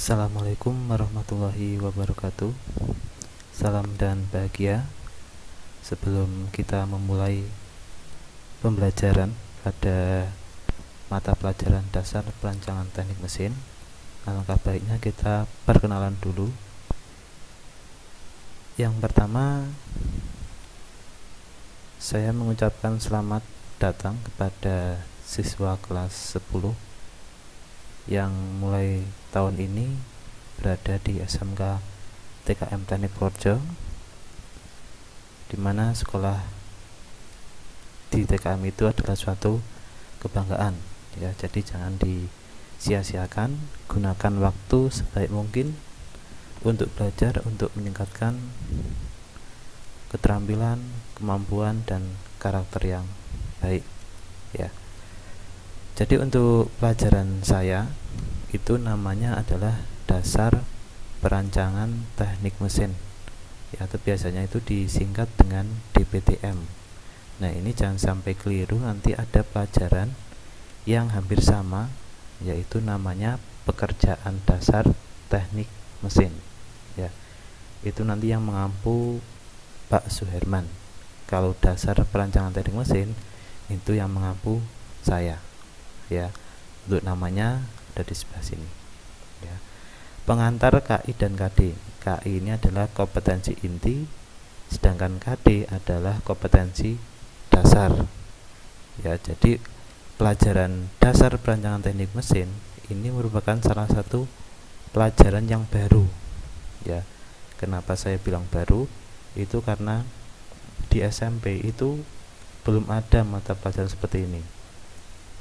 Assalamualaikum warahmatullahi wabarakatuh. Salam dan bahagia. Sebelum kita memulai pembelajaran pada mata pelajaran dasar perancangan teknik mesin, alangkah baiknya kita perkenalan dulu. Yang pertama, saya mengucapkan selamat datang kepada siswa kelas 10 yang mulai tahun ini berada di SMK TKM Teknik Purworejo, di mana sekolah di TKM itu adalah suatu kebanggaan ya. Jadi jangan disia-siakan, gunakan waktu sebaik mungkin untuk belajar, untuk meningkatkan keterampilan, kemampuan dan karakter yang baik ya. Jadi untuk pelajaran saya itu namanya adalah dasar perancangan teknik mesin ya, atau biasanya itu disingkat dengan DPTM. Nah, ini jangan sampai keliru, nanti ada pelajaran yang hampir sama, yaitu namanya pekerjaan dasar teknik mesin ya. Itu nanti yang mengampu Pak Suherman. Kalau dasar perancangan teknik mesin itu yang mengampu saya ya. Untuk namanya ada di sebelah sini ya. Pengantar KI dan KD. KI ini adalah kompetensi inti, sedangkan KD adalah kompetensi dasar ya. Jadi pelajaran dasar perancangan teknik mesin ini merupakan salah satu pelajaran yang baru ya. Kenapa saya bilang baru? Itu karena di SMP itu belum ada mata pelajaran seperti ini.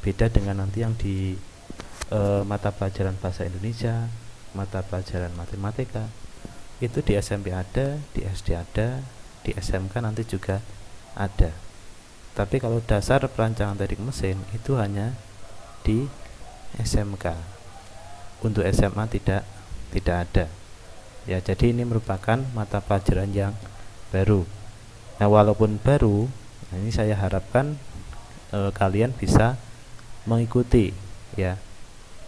Beda dengan nanti yang di mata pelajaran bahasa Indonesia, mata pelajaran matematika, itu di SMP ada, di SD ada, di SMK nanti juga ada. Tapi kalau dasar perancangan teknik mesin itu hanya di SMK. Untuk SMA tidak ada ya. Jadi ini merupakan mata pelajaran yang baru. Nah, walaupun baru, ini saya harapkan kalian bisa mengikuti ya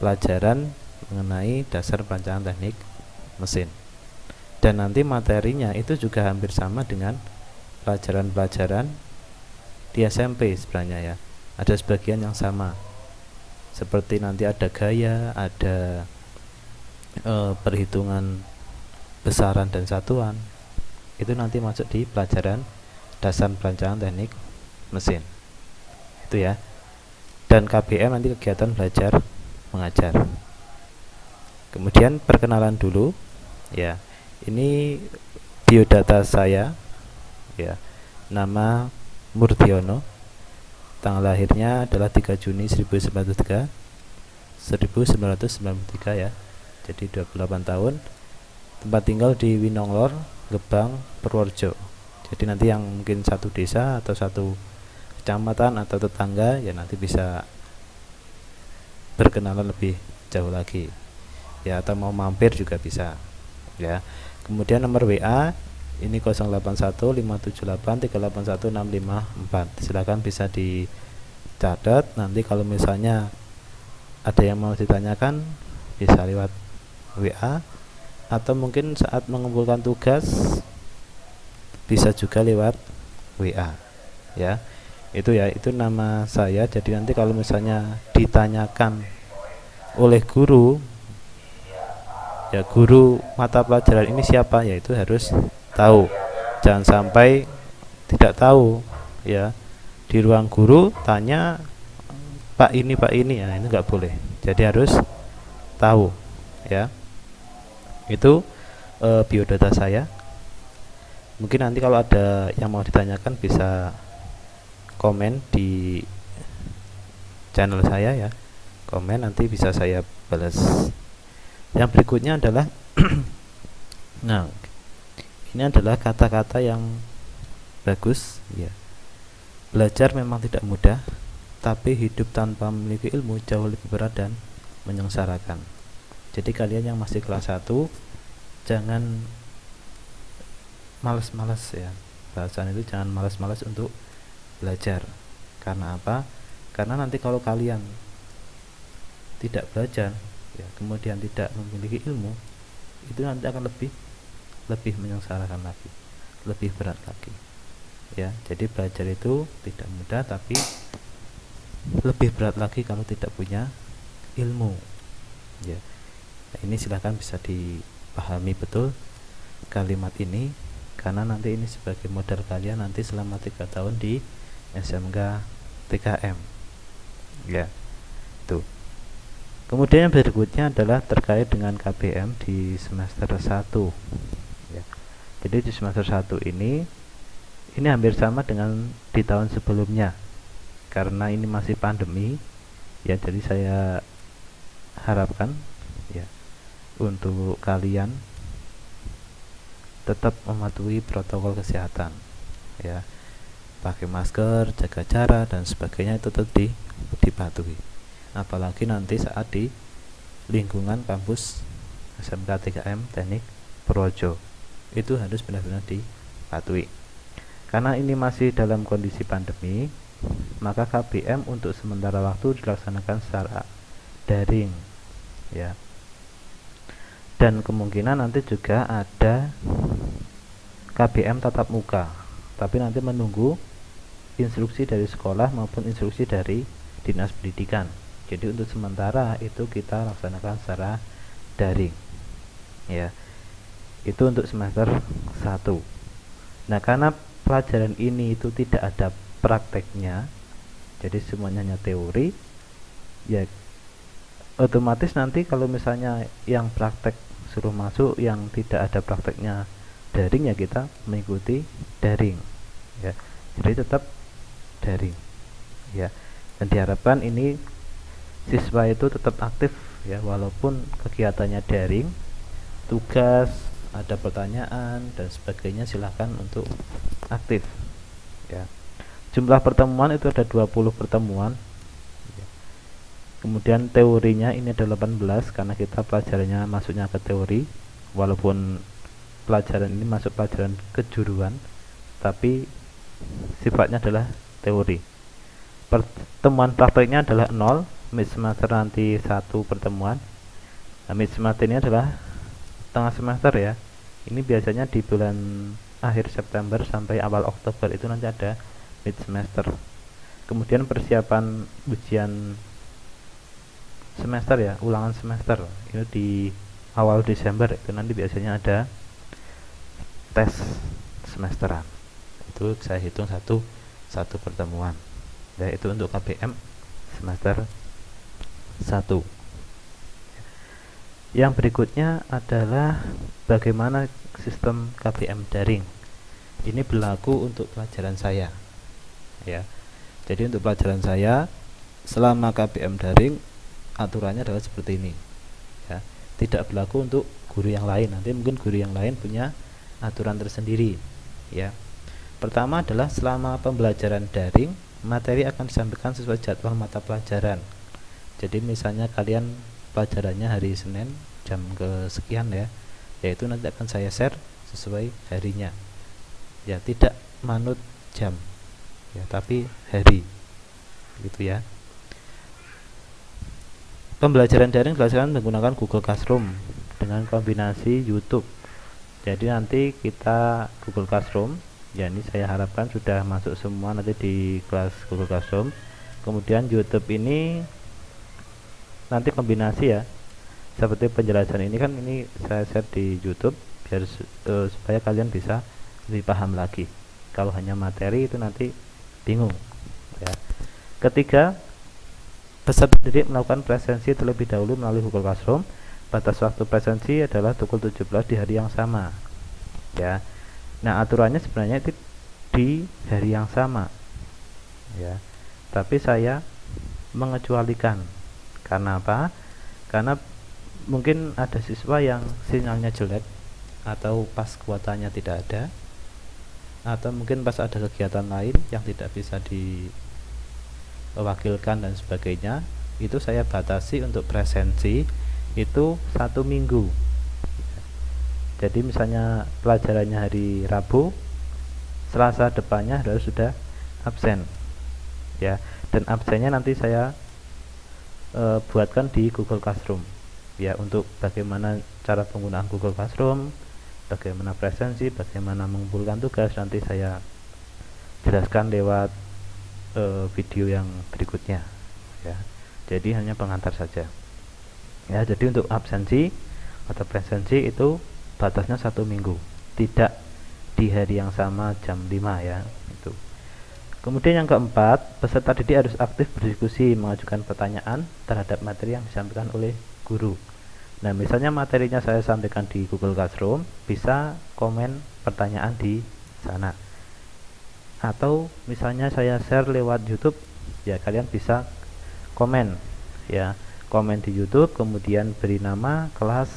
pelajaran mengenai dasar perancangan teknik mesin, dan nanti materinya itu juga hampir sama dengan pelajaran-pelajaran di SMP sebenarnya ya. Ada sebagian yang sama, seperti nanti ada gaya, ada perhitungan besaran dan satuan, itu nanti masuk di pelajaran dasar perancangan teknik mesin itu ya. Dan KBM nanti kegiatan belajar mengajar. Kemudian perkenalan dulu ya. Ini biodata saya ya. Nama Murdiono. Tanggal lahirnya adalah 3 Juni 1993 ya. Jadi 28 tahun. Tempat tinggal di Winonglor, Gebang, Purworejo. Jadi nanti yang mungkin satu desa atau satu kecamatan atau tetangga ya, nanti bisa berkenalan lebih jauh lagi ya, atau mau mampir juga bisa ya. Kemudian nomor WA ini 081578381654. Silakan bisa dicatat. Nanti kalau misalnya ada yang mau ditanyakan bisa lewat WA, atau mungkin saat mengumpulkan tugas bisa juga lewat WA ya. Itu ya, itu nama saya. Jadi nanti kalau misalnya ditanyakan oleh guru ya, guru mata pelajaran ini siapa, ya itu harus tahu. Jangan sampai tidak tahu ya. Di ruang guru tanya Pak ini ya, ini nggak boleh. Jadi harus tahu ya. Itu biodata saya. Mungkin nanti kalau ada yang mau ditanyakan bisa komen di channel saya ya. Komen, nanti bisa saya balas. Yang berikutnya adalah nah, ini adalah kata-kata yang bagus ya. Belajar memang tidak mudah, tapi hidup tanpa memiliki ilmu jauh lebih berat dan menyengsarakan. Jadi kalian yang masih kelas 1 jangan malas-malas ya. Bahasan itu jangan malas-malas untuk belajar. Karena apa? Karena nanti kalau kalian tidak belajar, ya, kemudian tidak memiliki ilmu, itu nanti akan lebih menyengsarakan lagi, lebih berat lagi, ya. Jadi belajar itu tidak mudah, tapi lebih berat lagi kalau tidak punya ilmu, ya. Nah, ini silahkan bisa dipahami betul kalimat ini, karena nanti ini sebagai modal kalian nanti selama 3 tahun di SMK TKM, ya. Tuh. Kemudian yang berikutnya adalah terkait dengan KBM di semester 1, ya. Jadi di semester 1 ini hampir sama dengan di tahun sebelumnya, karena ini masih pandemi, ya. Jadi saya harapkan, ya, untuk kalian tetap mematuhi protokol kesehatan, ya. Pakai masker, jaga jarak dan sebagainya itu tetap dipatuhi. Apalagi nanti saat di lingkungan kampus SMK TKM Teknik Purworejo, itu harus benar-benar dipatuhi. Karena ini masih dalam kondisi pandemi, maka KBM untuk sementara waktu dilaksanakan secara daring, ya. Dan kemungkinan nanti juga ada KBM tatap muka, tapi nanti menunggu instruksi dari sekolah maupun instruksi dari Dinas Pendidikan. Jadi untuk sementara itu kita laksanakan secara daring, ya. Itu untuk semester 1. Nah, karena pelajaran ini itu tidak ada prakteknya, jadi semuanya hanya teori, ya otomatis nanti kalau misalnya yang praktek suruh masuk, yang tidak ada prakteknya daring, ya kita mengikuti daring, ya. Jadi tetap daring, ya. Dan diharapkan ini siswa itu tetap aktif, ya, walaupun kegiatannya daring, tugas, ada pertanyaan dan sebagainya, silahkan untuk aktif, ya. Jumlah pertemuan itu ada 20 pertemuan, ya. Kemudian teorinya ini ada 18, karena kita pelajarannya masuknya ke teori, walaupun pelajaran ini masuk pelajaran kejuruan, tapi sifatnya adalah teori. Pertemuan prakteknya adalah 0. Mid semester nanti 1 pertemuan. Nah, mid semester ini adalah tengah semester, ya. Ini biasanya di bulan akhir September sampai awal Oktober itu nanti ada mid semester. Kemudian persiapan ujian semester, ya, ulangan semester itu di awal Desember, itu nanti biasanya ada tes semesteran. Itu saya hitung satu pertemuan. Ya, itu untuk KBM semester 1. Yang berikutnya adalah bagaimana sistem KBM daring. Ini berlaku untuk pelajaran saya, ya. Jadi untuk pelajaran saya selama KBM daring aturannya adalah seperti ini, ya. Tidak berlaku untuk guru yang lain. Nanti mungkin guru yang lain punya aturan tersendiri, ya. Pertama adalah selama pembelajaran daring, materi akan disampaikan sesuai jadwal mata pelajaran. Jadi misalnya kalian pelajarannya hari Senin jam kesekian, ya, yaitu nanti akan saya share sesuai harinya, ya, tidak manut jam, ya, tapi hari, gitu, ya. Pembelajaran daring dilaksanakan menggunakan Google Classroom dengan kombinasi YouTube. Jadi nanti kita Google Classroom, ya, ini saya harapkan sudah masuk semua nanti di kelas Google Classroom. Kemudian YouTube ini nanti kombinasi, ya, seperti penjelasan ini kan ini saya share di YouTube biar supaya kalian bisa lebih paham lagi. Kalau hanya materi itu nanti bingung, ya. Ketiga, peserta didik melakukan presensi terlebih dahulu melalui Google Classroom. Batas waktu presensi adalah pukul 17 di hari yang sama, ya. Nah, aturannya sebenarnya itu di hari yang sama, ya. Tapi saya mengecualikan. Karena apa? Karena mungkin ada siswa yang sinyalnya jelek, atau pas kuotanya tidak ada, atau mungkin pas ada kegiatan lain yang tidak bisa diwakilkan dan sebagainya. Itu saya batasi untuk presensi itu 1 minggu. Jadi misalnya pelajarannya hari Rabu, Selasa depannya harus sudah absen, ya. Dan absennya nanti saya buatkan di Google Classroom, ya, untuk bagaimana cara penggunaan Google Classroom, bagaimana presensi, bagaimana mengumpulkan tugas, nanti saya jelaskan lewat video yang berikutnya ya. Jadi hanya pengantar saja ya. Jadi untuk absensi atau presensi itu batasnya 1 minggu, tidak di hari yang sama jam 5 ya. Itu. Kemudian yang keempat, peserta didik harus aktif berdiskusi, mengajukan pertanyaan terhadap materi yang disampaikan oleh guru. Nah, misalnya materinya saya sampaikan di Google Classroom, bisa komen pertanyaan di sana. Atau misalnya saya share lewat YouTube, ya kalian bisa komen ya, komen di YouTube, kemudian beri nama kelas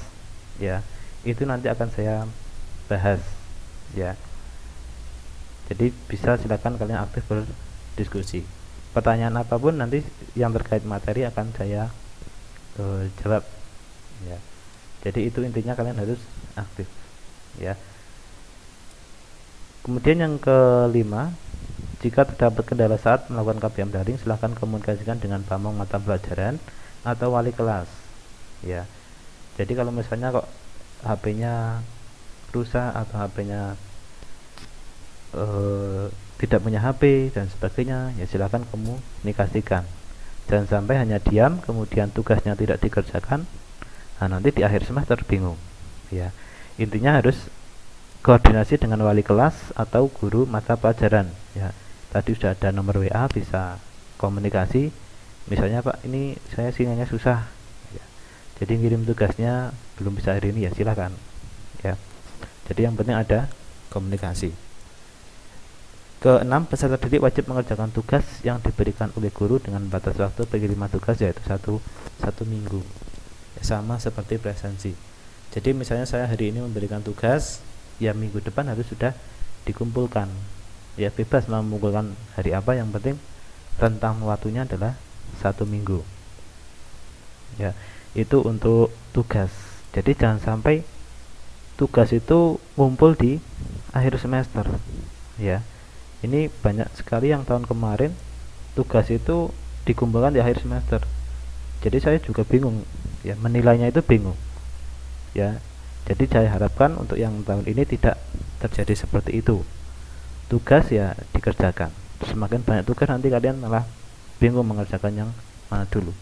ya. Itu nanti akan saya bahas ya. Jadi bisa silakan kalian aktif berdiskusi. Pertanyaan apapun nanti yang terkait materi akan saya jawab ya. Jadi itu intinya, kalian harus aktif ya. Kemudian yang kelima, jika terdapat kendala saat melakukan KBM daring, silahkan komunikasikan dengan pamong mata pelajaran atau wali kelas ya. Jadi kalau misalnya kok HP-nya rusak atau HP-nya tidak punya HP dan sebagainya, ya silahkan komunikasikan. Jangan sampai hanya diam kemudian tugasnya tidak dikerjakan, nah nanti di akhir semester bingung ya. Intinya harus koordinasi dengan wali kelas atau guru mata pelajaran ya. Tadi sudah ada nomor WA, bisa komunikasi, misalnya Pak, ini saya sinyalnya susah ya, jadi ngirim tugasnya belum bisa hari ini, ya silahkan ya. Jadi yang penting ada komunikasi. Keenam, peserta didik wajib mengerjakan tugas yang diberikan oleh guru dengan batas waktu pengiriman tugas, yaitu satu minggu ya, sama seperti presensi. Jadi misalnya saya hari ini memberikan tugas, ya minggu depan harus sudah dikumpulkan ya. Bebas mau mengumpulkan hari apa, yang penting rentang waktunya adalah 1 minggu ya. Itu untuk tugas. Jadi jangan sampai tugas itu ngumpul di akhir semester ya. Ini banyak sekali yang tahun kemarin tugas itu dikumpulkan di akhir semester. Jadi saya juga bingung ya, menilainya itu bingung ya. Jadi saya harapkan untuk yang tahun ini tidak terjadi seperti itu. Tugas ya dikerjakan. Semakin banyak tugas nanti kalian malah bingung mengerjakan yang mana dulu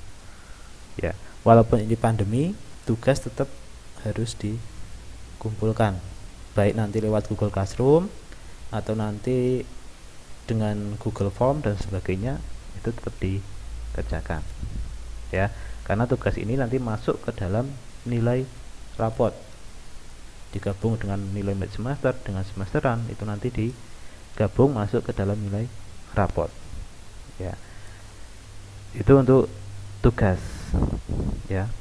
ya. Walaupun ini pandemi, tugas tetap harus dikumpulkan, baik nanti lewat Google Classroom atau nanti dengan Google Form dan sebagainya, itu tetap dikerjakan ya. Karena tugas ini nanti masuk ke dalam nilai raport, digabung dengan nilai mid semester dengan semesteran, itu nanti digabung masuk ke dalam nilai raport ya. Itu untuk tugas ya.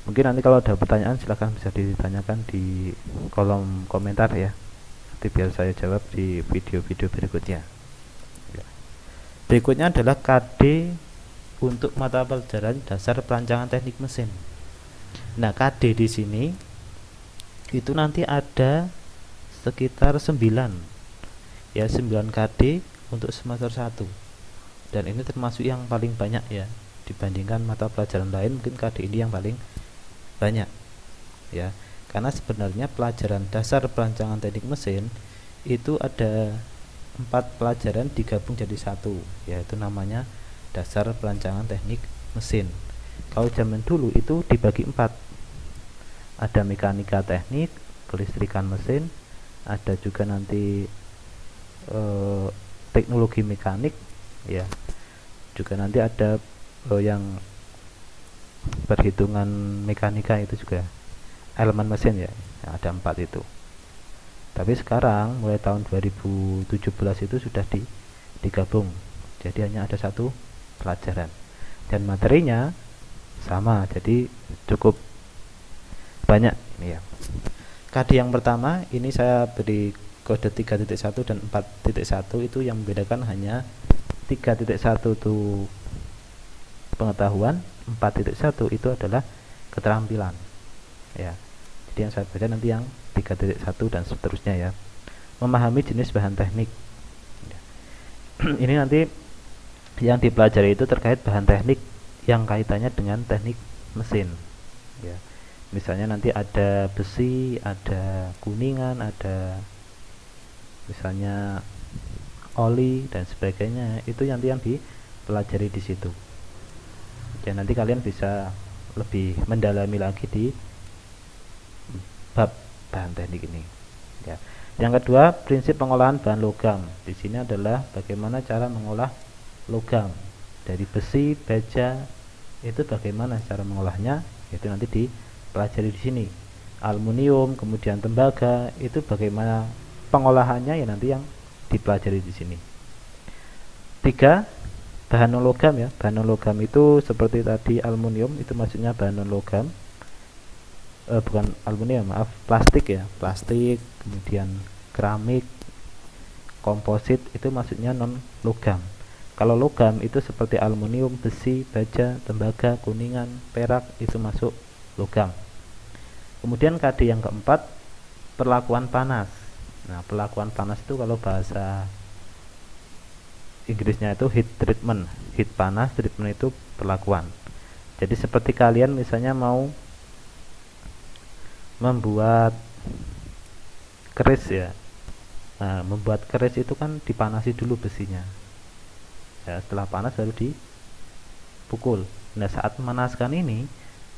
Mungkin nanti kalau ada pertanyaan silahkan bisa ditanyakan di kolom komentar ya, nanti biar saya jawab di video-video berikutnya. Berikutnya adalah KD untuk mata pelajaran dasar perancangan teknik mesin. Nah, KD di sini itu nanti ada sekitar 9 ya, 9 KD untuk semester 1. Dan ini termasuk yang paling banyak ya, dibandingkan mata pelajaran lain. Mungkin KD ini yang paling banyak ya, karena sebenarnya pelajaran dasar perancangan teknik mesin itu ada 4 pelajaran digabung jadi 1, yaitu namanya dasar perancangan teknik mesin. Kalau zaman dulu itu dibagi 4, ada mekanika teknik, kelistrikan mesin, ada juga nanti teknologi mekanik ya, juga nanti ada yang perhitungan mekanika, itu juga elemen mesin ya, ada 4 itu. Tapi sekarang mulai tahun 2017 itu sudah digabung, jadi hanya ada 1 pelajaran dan materinya sama, jadi cukup banyak ini ya. KD yang pertama ini saya beri kode 3.1 dan 4.1, itu yang membedakan hanya 3.1 itu pengetahuan, 4.1 itu adalah keterampilan ya. Jadi yang saya baca nanti yang 3.1 dan seterusnya ya. Memahami jenis bahan teknik ini nanti yang dipelajari itu terkait bahan teknik yang kaitannya dengan teknik mesin ya. Misalnya nanti ada besi, ada kuningan, ada misalnya oli dan sebagainya, itu nanti yang dipelajari di situ. Ya nanti kalian bisa lebih mendalami lagi di bab bahan teknik ini. Ya. Yang kedua, prinsip pengolahan bahan logam. Di sini adalah bagaimana cara mengolah logam dari besi, baja, itu bagaimana cara mengolahnya, itu nanti dipelajari di sini. Aluminium, kemudian tembaga, itu bagaimana pengolahannya, ya nanti yang dipelajari di sini. 3, bahan non logam ya. Bahan non logam itu seperti tadi aluminium, itu maksudnya bahan non logam. Bukan aluminium, maaf, plastik ya, plastik, kemudian keramik, komposit, itu maksudnya non logam. Kalau logam itu seperti aluminium, besi, baja, tembaga, kuningan, perak, itu masuk logam. Kemudian KD yang keempat, perlakuan panas. Nah, perlakuan panas itu kalau bahasa Inggrisnya itu heat treatment. Heat panas, treatment itu perlakuan. Jadi seperti kalian misalnya mau membuat keris ya. Nah, membuat keris itu kan dipanasi dulu besinya. Ya, setelah panas baru dipukul. Nah, saat memanaskan ini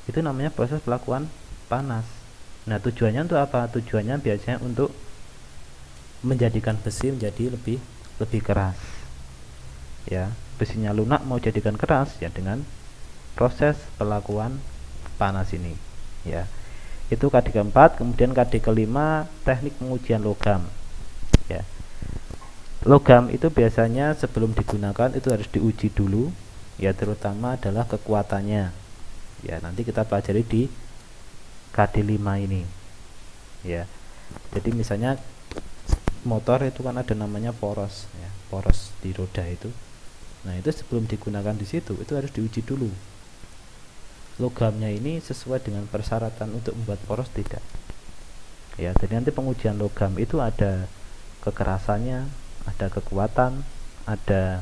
itu namanya proses perlakuan panas. Nah, tujuannya untuk apa? Tujuannya biasanya untuk menjadikan besi menjadi lebih keras. Ya, besinya lunak mau jadikan keras ya dengan proses perlakuan panas ini. Ya. Itu KD keempat. Kemudian KD kelima, teknik pengujian logam ya. Logam itu biasanya sebelum digunakan itu harus diuji dulu ya, terutama adalah kekuatannya ya, nanti kita pelajari di KD 5 ini ya. Jadi misalnya motor itu kan ada namanya poros ya, poros di roda itu. Nah, itu sebelum digunakan di situ itu harus diuji dulu logamnya ini sesuai dengan persyaratan untuk membuat poros tidak ya. Jadi nanti pengujian logam itu ada kekerasannya, ada kekuatan, ada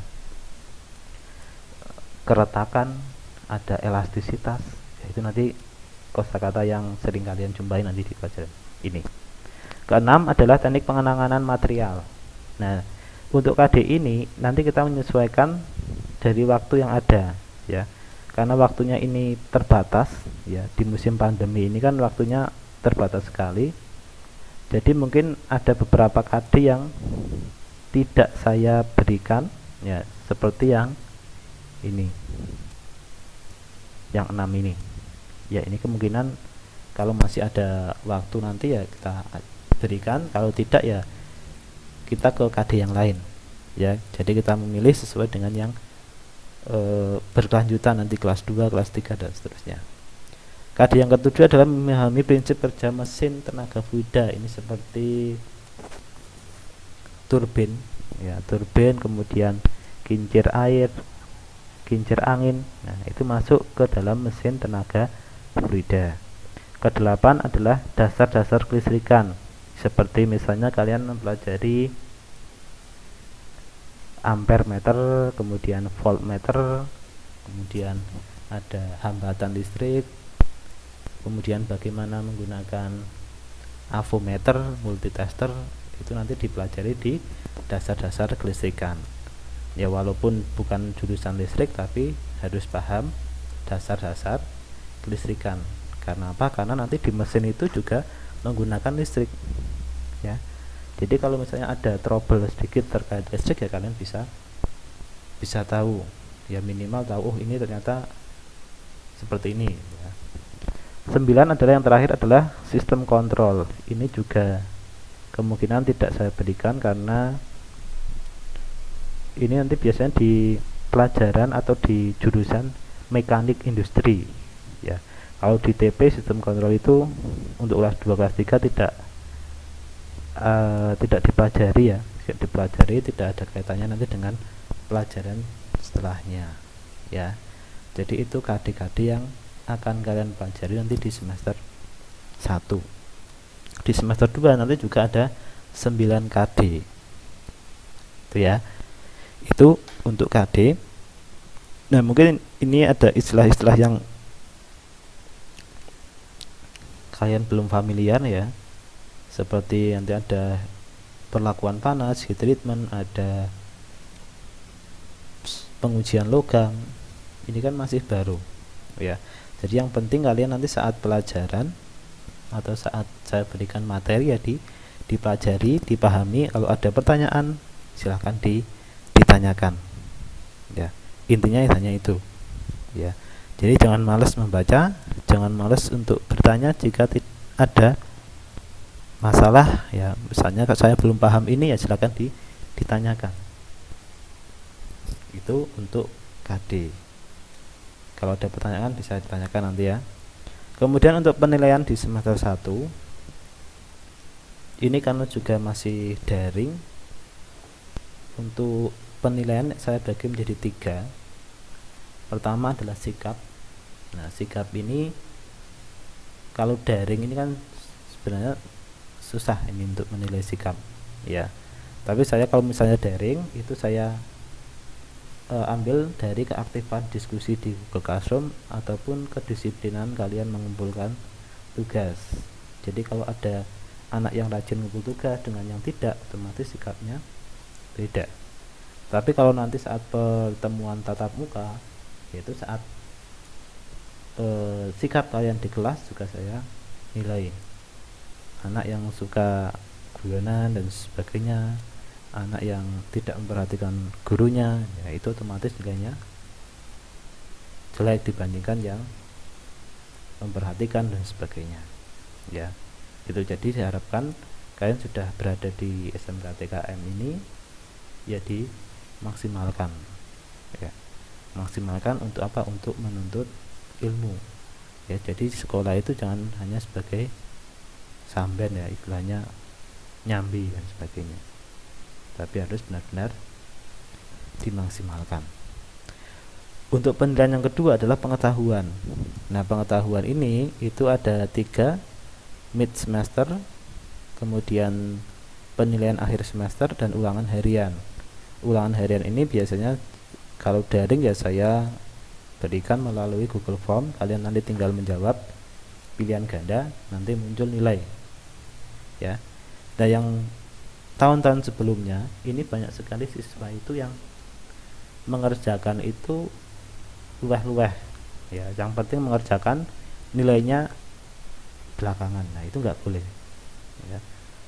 keretakan, ada elastisitas ya, itu nanti kosakata yang sering kalian jumpai nanti di pelajaran ini. Keenam adalah teknik pengenangan material. Nah, untuk KD ini nanti kita menyesuaikan dari waktu yang ada ya. Karena waktunya ini terbatas ya, di musim pandemi ini kan waktunya terbatas sekali. Jadi mungkin ada beberapa KD yang tidak saya berikan ya, seperti yang ini, yang 6 ini ya. Ini kemungkinan kalau masih ada waktu nanti ya kita berikan, kalau tidak ya kita ke KD yang lain ya. Jadi kita memilih sesuai dengan yang berkelanjutan nanti kelas 2, kelas 3 dan seterusnya. KD yang ketujuh adalah memahami prinsip kerja mesin tenaga fluida. Ini seperti turbin ya, turbin, kemudian kincir air, kincir angin. Nah, itu masuk ke dalam mesin tenaga fluida. Kedelapan adalah dasar-dasar kelistrikan. Seperti misalnya kalian mempelajari ampere meter, kemudian voltmeter, kemudian ada hambatan listrik, kemudian bagaimana menggunakan avometer, multitester, itu nanti dipelajari di dasar-dasar kelistrikan ya. Walaupun bukan jurusan listrik tapi harus paham dasar-dasar kelistrikan. Karena apa? Karena nanti di mesin itu juga menggunakan listrik ya. Jadi kalau misalnya ada trouble sedikit terkait listrik ya kalian bisa tahu ya, minimal tahu oh ini ternyata seperti ini ya. 9 adalah yang terakhir adalah sistem kontrol. Ini juga kemungkinan tidak saya berikan karena ini nanti biasanya di pelajaran atau di jurusan mekanik industri ya. Kalau di TP sistem kontrol itu untuk kelas 2 kelas 3 tidak dipelajari ya, tidak ada kaitannya nanti dengan pelajaran setelahnya ya. Jadi itu KD-KD yang akan kalian pelajari nanti di semester 1. Di semester 2 nanti juga ada 9 KD itu ya. Itu untuk KD. Nah, mungkin ini ada istilah-istilah yang kalian belum familiar ya, seperti nanti ada perlakuan panas, heat treatment, ada pengujian logam, ini kan masih baru ya. Jadi yang penting kalian nanti saat pelajaran atau saat saya berikan materi ya dipelajari, dipahami. Kalau ada pertanyaan silahkan ditanyakan ya, intinya hanya itu ya. Jadi jangan malas membaca, jangan malas untuk bertanya jika ada masalah ya. Misalnya kalau saya belum paham ini ya silakan ditanyakan. Itu untuk KD. Kalau ada pertanyaan bisa ditanyakan nanti ya. Kemudian untuk penilaian di semester 1 ini karena juga masih daring, untuk penilaian saya bagi menjadi 3. Pertama adalah sikap. Nah, sikap ini kalau daring ini kan sebenarnya susah ini untuk menilai sikap ya. Tapi saya kalau misalnya daring itu saya ambil dari keaktifan diskusi di Google Classroom ataupun kedisiplinan kalian mengumpulkan tugas. Jadi kalau ada anak yang rajin mengumpul tugas dengan yang tidak, otomatis sikapnya beda. Tapi kalau nanti saat pertemuan tatap muka, yaitu saat sikap kalian di kelas juga saya nilai. Anak yang suka guyonan dan sebagainya, anak yang tidak memperhatikan gurunya, ya itu otomatis nilainya jelek dibandingkan yang memperhatikan dan sebagainya ya. Itu jadi diharapkan kalian sudah berada di SMK TKM ini ya dimaksimalkan ya. Maksimalkan untuk apa? Untuk menuntut ilmu ya. Jadi sekolah itu jangan hanya sebagai samben ya, istilahnya nyambi dan sebagainya, tapi harus benar-benar dimaksimalkan. Untuk penilaian yang kedua adalah pengetahuan. Nah, pengetahuan ini itu ada 3, mid semester, kemudian penilaian akhir semester, dan ulangan harian. Ulangan harian ini biasanya kalau daring ya saya berikan melalui Google Form. Kalian nanti tinggal menjawab pilihan ganda, nanti muncul nilai ya. Nah, yang tahun-tahun sebelumnya ini banyak sekali siswa itu yang mengerjakan itu luweh-luweh ya. Yang penting mengerjakan, nilainya belakangan. Nah, itu nggak boleh ya.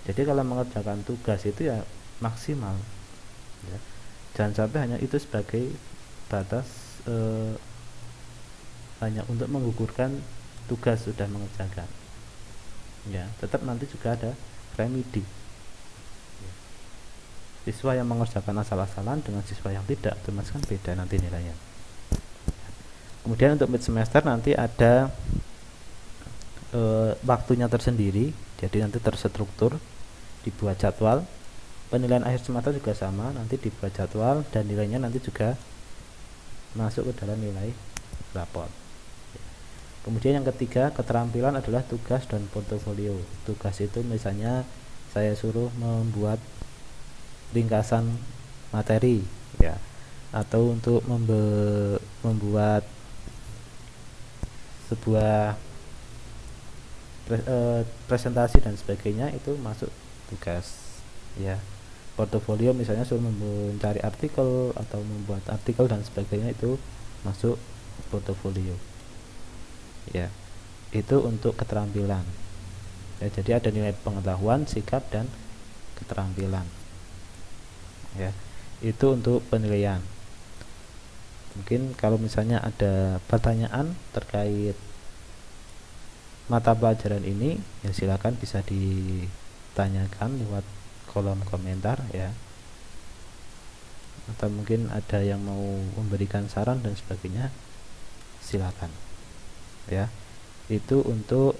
Jadi kalau mengerjakan tugas itu ya maksimal ya. Jangan sampai hanya itu sebagai batas hanya untuk menggugurkan tugas sudah mengerjakan ya. Tetap nanti juga ada remedi. Siswa yang mengerjakan asal-asalan dengan siswa yang tidak, otomatis kan beda nanti nilainya. Kemudian untuk mid semester nanti ada waktunya tersendiri, jadi nanti terstruktur, dibuat jadwal. Penilaian akhir semester juga sama, nanti dibuat jadwal dan nilainya nanti juga masuk ke dalam nilai raport. Kemudian yang ketiga, keterampilan adalah tugas dan portofolio. Tugas itu misalnya saya suruh membuat ringkasan materi ya, atau untuk membuat sebuah presentasi dan sebagainya, itu masuk tugas ya. Portofolio misalnya suruh mencari artikel atau membuat artikel dan sebagainya, itu masuk portofolio ya. Itu untuk keterampilan ya. Jadi ada nilai pengetahuan, sikap, dan keterampilan ya. Itu untuk penilaian. Mungkin kalau misalnya ada pertanyaan terkait mata pelajaran ini ya silakan bisa ditanyakan lewat kolom komentar ya, atau mungkin ada yang mau memberikan saran dan sebagainya, silakan ya. Itu untuk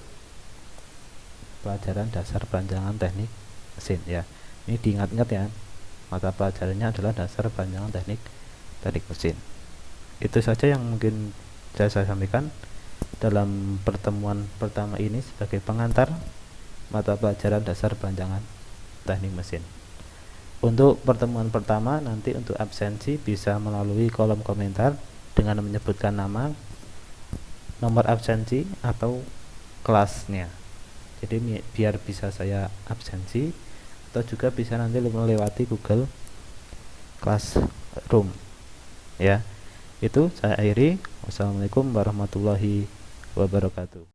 pelajaran dasar perancangan teknik mesin ya. Ini diingat-ingat ya, mata pelajarannya adalah dasar perancangan teknik mesin. Itu saja yang mungkin saya sampaikan dalam pertemuan pertama ini sebagai pengantar mata pelajaran dasar perancangan teknik mesin. Untuk pertemuan pertama nanti untuk absensi bisa melalui kolom komentar dengan menyebutkan nama, nomor absensi, atau kelasnya Jadi biar bisa saya absensi, atau juga bisa nanti melewati Google Classroom ya. Itu saya akhiri. Wassalamualaikum warahmatullahi wabarakatuh.